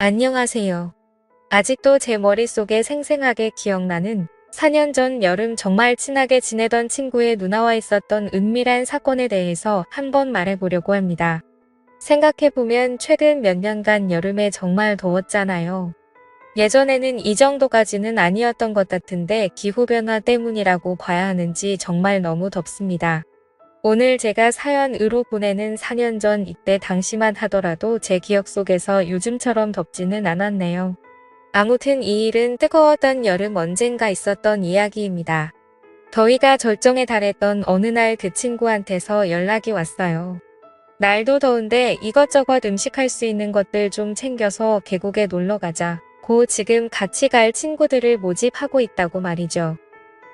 안녕하세요. 아직도 제 머릿속에 생생하게 기억나는 4년 전 여름 정말 친하게 지내던 친구의 누나와 있었던 은밀한 사건에 대해서 한번 말해보려고 합니다. 생각해보면 최근 몇 년간 여름에 정말 더웠잖아요. 예전에는 이 정도까지는 아니었던 것 같은데 기후변화 때문이라고 봐야 하는지 정말 너무 덥습니다. 오늘 제가 사연으로 보내는 4년 전 이때 당시만 하더라도 제 기억 속에서 요즘처럼 덥지는 않았네요. 아무튼 이 일은 뜨거웠던 여름 언젠가 있었던 이야기입니다. 더위가 절정에 달했던 어느 날 그 친구한테서 연락이 왔어요. 날도 더운데 이것저것 음식할 수 있는 것들 좀 챙겨서 계곡에 놀러 가자. 고 지금 같이 갈 친구들을 모집하고 있다고 말이죠.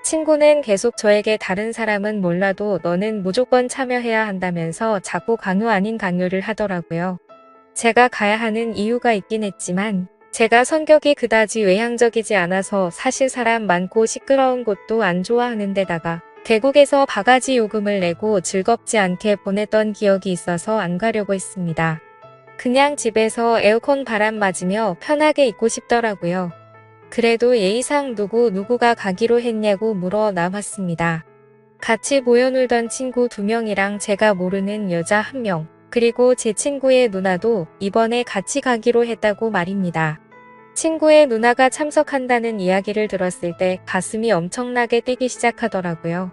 친구는 계속 저에게 다른 사람은 몰라도 너는 무조건 참여해야 한다면서 자꾸 강요 아닌 강요를 하더라고요. 제가 가야 하는 이유가 있긴 했지만 제가 성격이 그다지 외향적이지 않아서 사실 사람 많고 시끄러운 곳도 안 좋아하는 데다가 계곡에서 바가지 요금을 내고 즐겁지 않게 보냈던 기억이 있어서 안 가려고 했습니다. 그냥 집에서 에어컨 바람 맞으며 편하게 있고 싶더라고요. 그래도 예의상 누구가 가기로 했냐고 물어 남았습니다. 같이 모여 놀던 친구 2명이랑 제가 모르는 여자 1명, 그리고 제 친구의 누나도 이번에 같이 가기로 했다고 말입니다. 친구의 누나가 참석한다는 이야기를 들었을 때 가슴이 엄청나게 뛰기 시작하더라고요.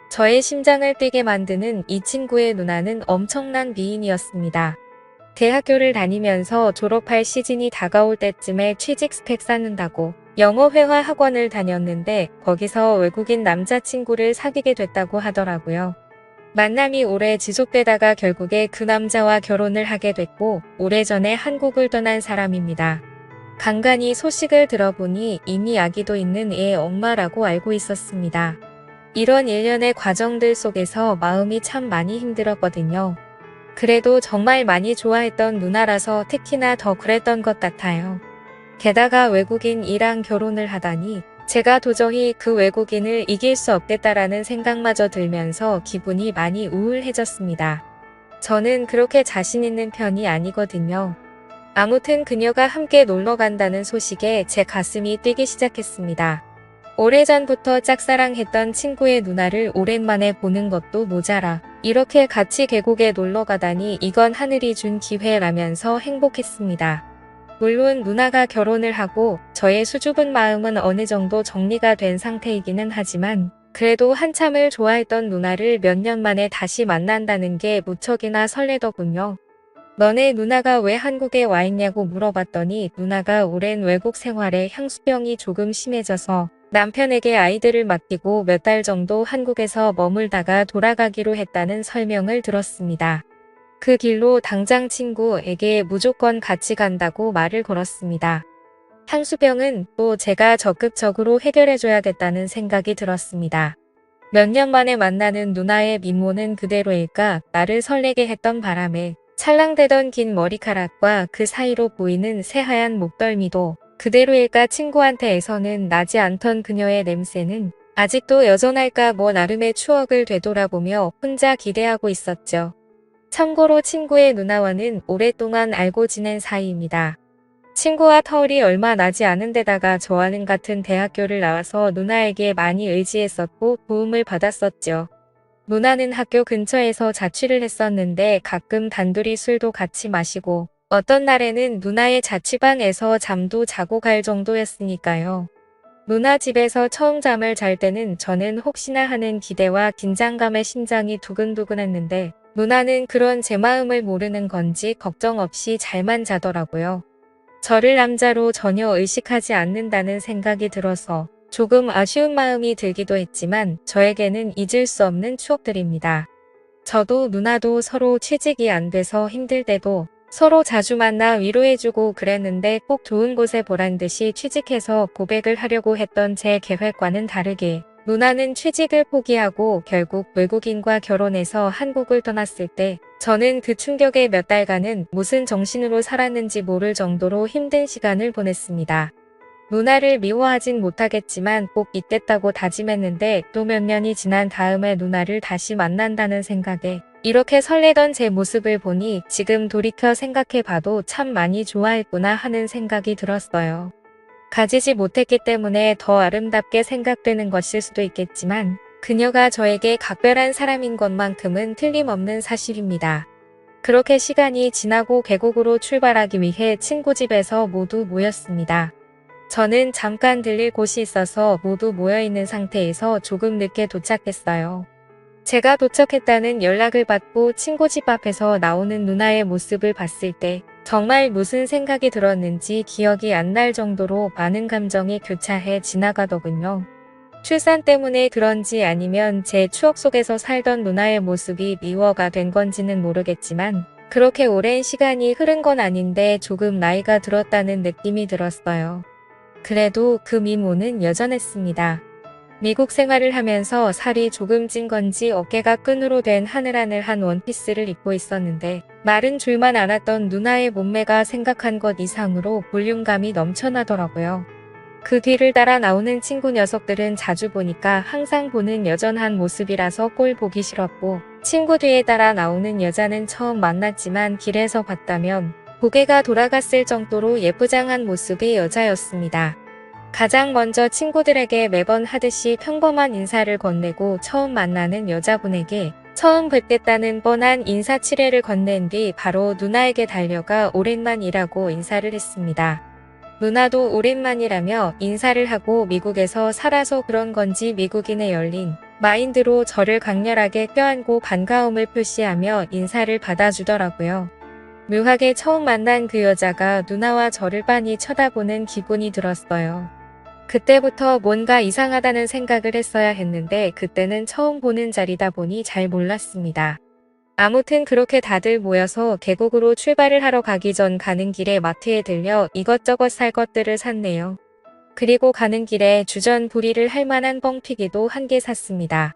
저의 심장을 뛰게 만드는 이 친구의 누나는 엄청난 미인이었습니다. 대학교를 다니면서 졸업할 시즌이 다가올 때쯤에 취직 스펙 쌓는다고 영어 회화 학원을 다녔는데 거기서 외국인 남자친구를 사귀게 됐다고 하더라고요. 만남이 오래 지속되다가 결국에 그 남자와 결혼을 하게 됐고 오래전에 한국을 떠난 사람입니다. 간간히 소식을 들어보니 이미 아기도 있는 애의 엄마라고 알고 있었습니다. 이런 일련의 과정들 속에서 마음이 참 많이 힘들었거든요. 그래도 정말 많이 좋아했던 누나라서 특히나 더 그랬던 것 같아요. 게다가 외국인이랑 결혼을 하다니 제가 도저히 그 외국인을 이길 수 없겠다라는 생각마저 들면서 기분이 많이 우울해졌습니다. 저는 그렇게 자신 있는 편이 아니거든요. 아무튼 그녀가 함께 놀러 간다는 소식에 제 가슴이 뛰기 시작했습니다. 오래전부터 짝사랑했던 친구의 누나를 오랜만에 보는 것도 모자라 이렇게 같이 계곡에 놀러 가다니 이건 하늘이 준 기회라면서 행복했습니다. 물론 누나가 결혼을 하고 저의 수줍은 마음은 어느 정도 정리가 된 상태이기는 하지만 그래도 한참을 좋아했던 누나를 몇 년 만에 다시 만난다는 게 무척이나 설레더군요. 너네 누나가 왜 한국에 와 있냐고 물어봤더니 누나가 오랜 외국 생활에 향수병이 조금 심해져서 남편에게 아이들을 맡기고 몇 달 정도 한국에서 머물다가 돌아가기로 했다는 설명을 들었습니다. 그 길로 당장 친구에게 무조건 같이 간다고 말을 걸었습니다. 향수병은 또 제가 적극적으로 해결해줘야겠다는 생각이 들었습니다. 몇 년 만에 만나는 누나의 미모는 그대로일까 나를 설레게 했던 바람에 찰랑대던 긴 머리카락과 그 사이로 보이는 새하얀 목덜미도 그대로일까 친구한테에서는 나지 않던 그녀의 냄새는 아직도 여전할까 나름의 추억을 되돌아보며 혼자 기대하고 있었죠. 참고로 친구의 누나와는 오랫동안 알고 지낸 사이입니다. 친구와 터울이 얼마 나지 않은 데다가 저와는 같은 대학교를 나와서 누나에게 많이 의지했었고 도움을 받았었죠. 누나는 학교 근처에서 자취를 했었는데 가끔 단둘이 술도 같이 마시고 어떤 날에는 누나의 자취방에서 잠도 자고 갈 정도였으니까요. 누나 집에서 처음 잠을 잘 때는 저는 혹시나 하는 기대와 긴장감에 심장이 두근두근했는데 누나는 그런 제 마음을 모르는 건지 걱정 없이 잘만 자더라고요. 저를 남자로 전혀 의식하지 않는다는 생각이 들어서 조금 아쉬운 마음이 들기도 했지만 저에게는 잊을 수 없는 추억들입니다. 저도 누나도 서로 취직이 안 돼서 힘들 때도 서로 자주 만나 위로해주고 그랬는데 꼭 좋은 곳에 보란 듯이 취직해서 고백을 하려고 했던 제 계획과는 다르게 누나는 취직을 포기하고 결국 외국인과 결혼해서 한국을 떠났을 때 저는 그 충격에 몇 달간은 무슨 정신으로 살았는지 모를 정도로 힘든 시간을 보냈습니다. 누나를 미워하진 못하겠지만 꼭 있겠다고 다짐했는데 또 몇 년이 지난 다음에 누나를 다시 만난다는 생각에 이렇게 설레던 제 모습을 보니 지금 돌이켜 생각해봐도 참 많이 좋아했구나 하는 생각이 들었어요. 가지지 못했기 때문에 더 아름답게 생각되는 것일 수도 있겠지만 그녀가 저에게 각별한 사람인 것만큼은 틀림없는 사실입니다. 그렇게 시간이 지나고 계곡으로 출발하기 위해 친구 집에서 모두 모였습니다. 저는 잠깐 들릴 곳이 있어서 모두 모여있는 상태에서 조금 늦게 도착했어요. 제가 도착했다는 연락을 받고 친구 집 앞에서 나오는 누나의 모습을 봤을 때 정말 무슨 생각이 들었는지 기억이 안 날 정도로 많은 감정이 교차해 지나가더군요. 출산 때문에 그런지 아니면 제 추억 속에서 살던 누나의 모습이 미워가 된 건지는 모르겠지만 그렇게 오랜 시간이 흐른 건 아닌데 조금 나이가 들었다는 느낌이 들었어요. 그래도 그 미모는 여전했습니다. 미국 생활을 하면서 살이 조금 찐 건지 어깨가 끈으로 된 하늘하늘한 원피스를 입고 있었는데 마른 줄만 알았던 누나의 몸매가 생각한 것 이상으로 볼륨감이 넘쳐나더라고요. 그 뒤를 따라 나오는 친구 녀석들은 자주 보니까 항상 보는 여전한 모습이라서 꼴 보기 싫었고 친구 뒤에 따라 나오는 여자는 처음 만났지만 길에서 봤다면 고개가 돌아갔을 정도로 예쁘장한 모습의 여자였습니다. 가장 먼저 친구들에게 매번 하듯이 평범한 인사를 건네고 처음 만나는 여자분에게 처음 뵙겠다는 뻔한 인사치레를 건넨 뒤 바로 누나에게 달려가 오랜만이라고 인사를 했습니다. 누나도 오랜만이라며 인사를 하고 미국에서 살아서 그런 건지 미국인의 열린 마인드로 저를 강렬하게 껴안고 반가움을 표시하며 인사를 받아주더라고요. 묘하게 처음 만난 그 여자가 누나와 저를 빤히 쳐다보는 기분이 들었어요. 그때부터 뭔가 이상하다는 생각을 했어야 했는데 그때는 처음 보는 자리다 보니 잘 몰랐습니다. 아무튼 그렇게 다들 모여서 계곡으로 출발을 하러 가기 전 가는 길에 마트에 들려 이것저것 살 것들을 샀네요. 그리고 가는 길에 주전 부리를 할 만한 뻥튀기도 한 개 샀습니다.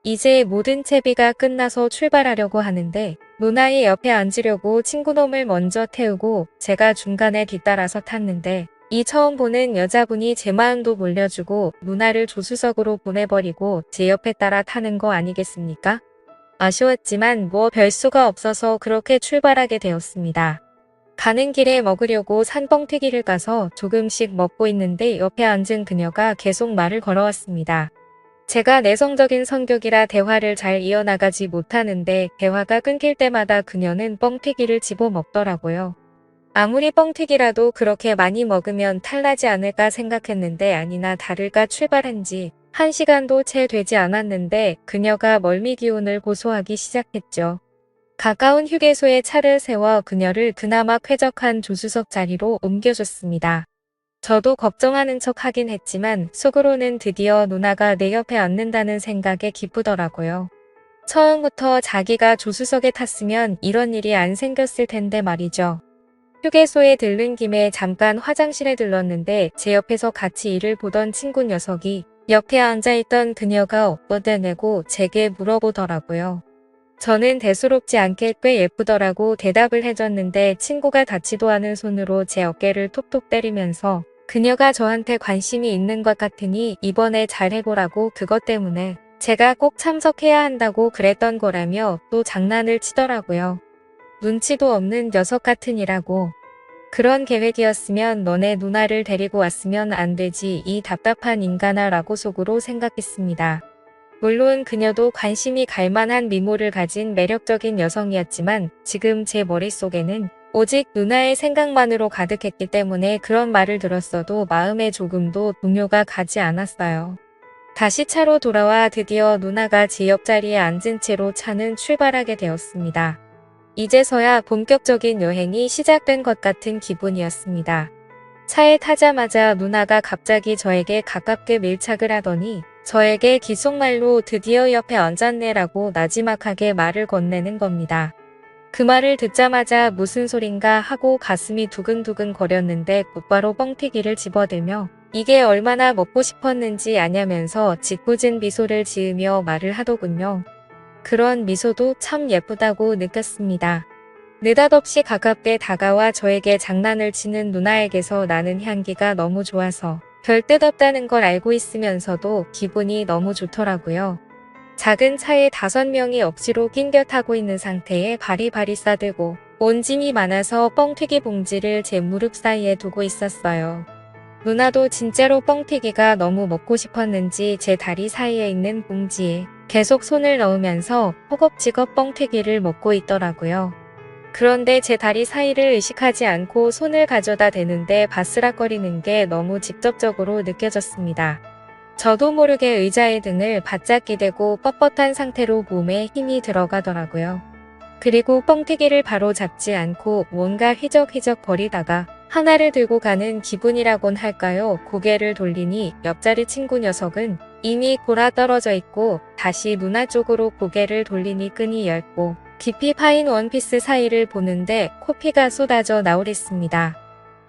이제 모든 채비가 끝나서 출발하려고 하는데 누나의 옆에 앉으려고 친구놈을 먼저 태우고 제가 중간에 뒤따라서 탔는데 이 처음 보는 여자분이 제 마음도 몰려주고 누나를 조수석으로 보내버리고 제 옆에 따라 타는 거 아니겠습니까? 아쉬웠지만 뭐 별수가 없어서 그렇게 출발하게 되었습니다. 가는 길에 먹으려고 산 뻥튀기를 가서 조금씩 먹고 있는데 옆에 앉은 그녀가 계속 말을 걸어왔습니다. 제가 내성적인 성격이라 대화를 잘 이어나가지 못하는데 대화가 끊길 때마다 그녀는 뻥튀기를 집어 먹더라고요. 아무리 뻥튀기라도 그렇게 많이 먹으면 탈나지 않을까 생각했는데 아니나 다를까 출발한 지 1시간도 채 되지 않았는데 그녀가 멀미 기운을 고소하기 시작했죠. 가까운 휴게소에 차를 세워 그녀를 그나마 쾌적한 조수석 자리로 옮겨줬습니다. 저도 걱정하는 척 하긴 했지만 속으로는 드디어 누나가 내 옆에 앉는다는 생각에 기쁘더라고요. 처음부터 자기가 조수석에 탔으면 이런 일이 안 생겼을 텐데 말이죠. 휴게소에 들른 김에 잠깐 화장실에 들렀는데 제 옆에서 같이 일을 보던 친구 녀석이 옆에 앉아있던 그녀가 엇뻗어내고 제게 물어보더라고요. 저는 대수롭지 않게 꽤 예쁘더라고 대답을 해줬는데 친구가 닿지도 않은 손으로 제 어깨를 톡톡 때리면서 그녀가 저한테 관심이 있는 것 같으니 이번에 잘 해보라고 그것 때문에 제가 꼭 참석해야 한다고 그랬던 거라며 또 장난을 치더라고요. 눈치도 없는 녀석 같으니라고. 그런 계획이었으면 너네 누나를 데리고 왔으면 안 되지 이 답답한 인간아 라고 속으로 생각했습니다. 물론 그녀도 관심이 갈 만한 미모를 가진 매력적인 여성이었지만 지금 제 머릿속에는 오직 누나의 생각만으로 가득했기 때문에 그런 말을 들었어도 마음에 조금도 동요가 가지 않았어요. 다시 차로 돌아와 드디어 누나가 제 옆자리에 앉은 채로 차는 출발하게 되었습니다. 이제서야 본격적인 여행이 시작된 것 같은 기분이었습니다. 차에 타자마자 누나가 갑자기 저에게 가깝게 밀착을 하더니 저에게 귓속말로 드디어 옆에 앉았네라고 나지막하게 말을 건네는 겁니다. 그 말을 듣자마자 무슨 소린가 하고 가슴이 두근두근 거렸는데 곧바로 뻥튀기를 집어들며 이게 얼마나 먹고 싶었는지 아냐면서 짓궂은 미소를 지으며 말을 하더군요. 그런 미소도 참 예쁘다고 느꼈습니다. 느닷없이 가깝게 다가와 저에게 장난을 치는 누나에게서 나는 향기가 너무 좋아서 별 뜻 없다는 걸 알고 있으면서도 기분이 너무 좋더라고요. 작은 차에 5명이 억지로 낑겨 타고 있는 상태에 바리바리 싸들고 온 짐이 많아서 뻥튀기 봉지를 제 무릎 사이에 두고 있었어요. 누나도 진짜로 뻥튀기가 너무 먹고 싶었는지 제 다리 사이에 있는 봉지에 계속 손을 넣으면서 허겁지겁 뻥튀기를 먹고 있더라고요. 그런데 제 다리 사이를 의식하지 않고 손을 가져다 대는데 바스락거리는 게 너무 직접적으로 느껴졌습니다. 저도 모르게 의자의 등을 바짝 기대고 뻣뻣한 상태로 몸에 힘이 들어가더라고요. 그리고 뻥튀기를 바로 잡지 않고 뭔가 휘적휘적 거리다가 하나를 들고 가는 기분이라곤 할까요? 고개를 돌리니 옆자리 친구 녀석은 이미 골아 떨어져 있고 다시 누나 쪽으로 고개를 돌리니 끈이 얇고 깊이 파인 원피스 사이를 보는데 코피가 쏟아져 나오랬습니다.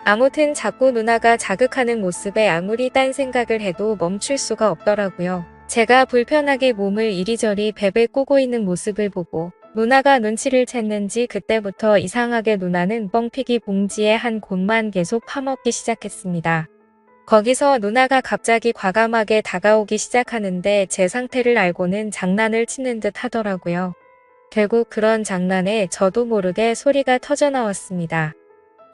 아무튼 자꾸 누나가 자극하는 모습에 아무리 딴 생각을 해도 멈출 수가 없더라고요. 제가 불편하게 몸을 이리저리 베베 꼬고 있는 모습을 보고 누나가 눈치를 챘는지 그때부터 이상하게 누나는 뻥튀기 봉지의 한 곳만 계속 파먹기 시작했습니다. 거기서 누나가 갑자기 과감하게 다가오기 시작하는데 제 상태를 알고는 장난을 치는 듯 하더라고요. 결국 그런 장난에 저도 모르게 소리가 터져 나왔습니다.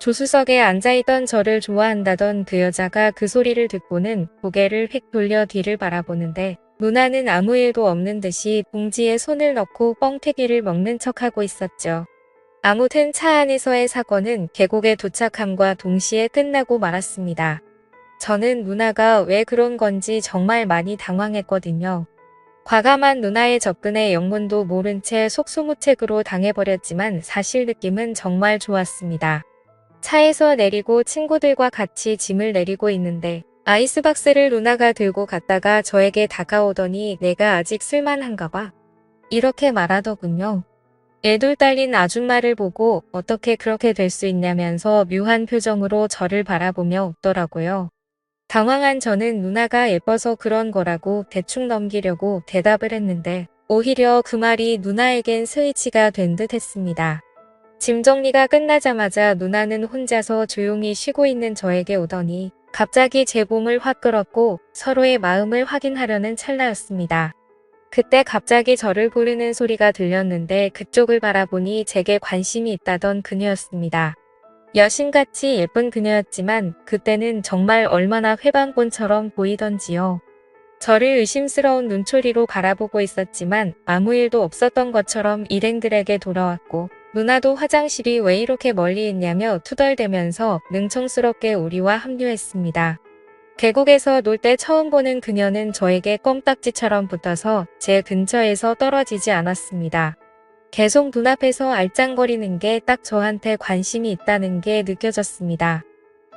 조수석에 앉아있던 저를 좋아한다던 그 여자가 그 소리를 듣고는 고개를 휙 돌려 뒤를 바라보는데 누나는 아무 일도 없는 듯이 봉지에 손을 넣고 뻥튀기를 먹는 척하고 있었죠. 아무튼 차 안에서의 사건은 계곡에 도착함과 동시에 끝나고 말았습니다. 저는 누나가 왜 그런 건지 정말 많이 당황했거든요. 과감한 누나의 접근에 영문도 모른 채 속수무책으로 당해버렸지만 사실 느낌은 정말 좋았습니다. 차에서 내리고 친구들과 같이 짐을 내리고 있는데 아이스박스를 누나가 들고 갔다가 저에게 다가오더니 내가 아직 쓸만한가 봐. 이렇게 말하더군요. 애돌 딸린 아줌마를 보고 어떻게 그렇게 될 수 있냐면서 묘한 표정으로 저를 바라보며 웃더라고요. 당황한 저는 누나가 예뻐서 그런 거라고 대충 넘기려고 대답을 했는데 오히려 그 말이 누나에겐 스위치가 된 듯 했습니다. 짐 정리가 끝나자마자 누나는 혼자서 조용히 쉬고 있는 저에게 오더니 갑자기 제 몸을 확 끌었고 서로의 마음을 확인하려는 찰나였습니다. 그때 갑자기 저를 부르는 소리가 들렸는데 그쪽을 바라보니 제게 관심이 있다던 그녀였습니다. 여신같이 예쁜 그녀였지만 그때는 정말 얼마나 회방꾼처럼 보이던지요. 저를 의심스러운 눈초리로 바라보고 있었지만 아무 일도 없었던 것처럼 일행들에게 돌아왔고 누나도 화장실이 왜 이렇게 멀리 있냐며 투덜대면서 능청스럽게 우리와 합류했습니다. 계곡에서 놀 때 처음 보는 그녀는 저에게 껌딱지처럼 붙어서 제 근처에서 떨어지지 않았습니다. 계속 눈앞에서 알짱거리는 게 딱 저한테 관심이 있다는 게 느껴졌습니다.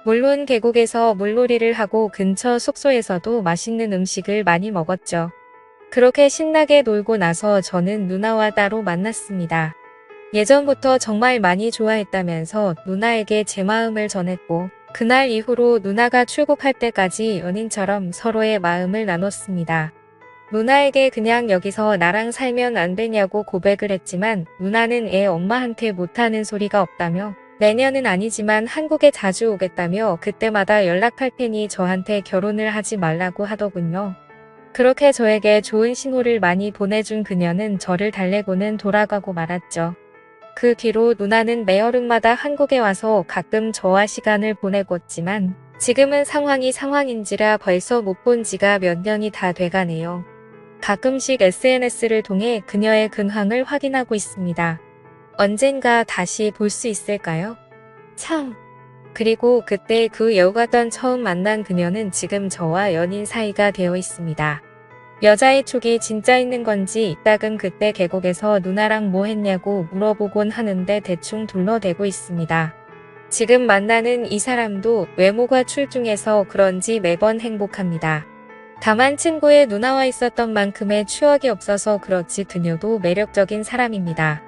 물론 계곡에서 물놀이를 하고 근처 숙소에서도 맛있는 음식을 많이 먹었죠. 그렇게 신나게 놀고 나서 저는 누나와 따로 만났습니다. 예전부터 정말 많이 좋아했다면서 누나에게 제 마음을 전했고 그날 이후로 누나가 출국할 때까지 연인처럼 서로의 마음을 나눴습니다. 누나에게 그냥 여기서 나랑 살면 안 되냐고 고백을 했지만 누나는 애 엄마한테 못하는 소리가 없다며 내년은 아니지만 한국에 자주 오겠다며 그때마다 연락할 테니 저한테 결혼을 하지 말라고 하더군요. 그렇게 저에게 좋은 신호를 많이 보내준 그녀는 저를 달래고는 돌아가고 말았죠. 그 뒤로 누나는 매 여름마다 한국에 와서 가끔 저와 시간을 보내고 있지만 지금은 상황이 상황인지라 벌써 못 본 지가 몇 년이 다 돼가네요. 가끔씩 SNS를 통해 그녀의 근황을 확인하고 있습니다. 언젠가 다시 볼 수 있을까요? 참. 그리고 그때 그 여우같던 처음 만난 그녀는 지금 저와 연인 사이가 되어 있습니다. 여자의 촉이 진짜 있는 건지 이따금 그때 계곡에서 누나랑 뭐 했냐고 물어보곤 하는데 대충 둘러대고 있습니다. 지금 만나는 이 사람도 외모가 출중해서 그런지 매번 행복합니다. 다만 친구의 누나와 있었던 만큼의 추억이 없어서 그렇지 그녀도 매력적인 사람입니다.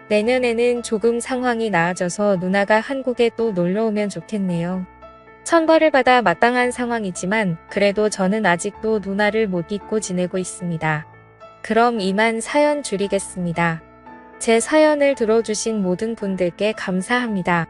내년에는 조금 상황이 나아져서 누나가 한국에 또 놀러오면 좋겠네요. 천벌을 받아 마땅한 상황이지만 그래도 저는 아직도 누나를 못 잊고 지내고 있습니다. 그럼 이만 사연 줄이겠습니다. 제 사연을 들어주신 모든 분들께 감사합니다.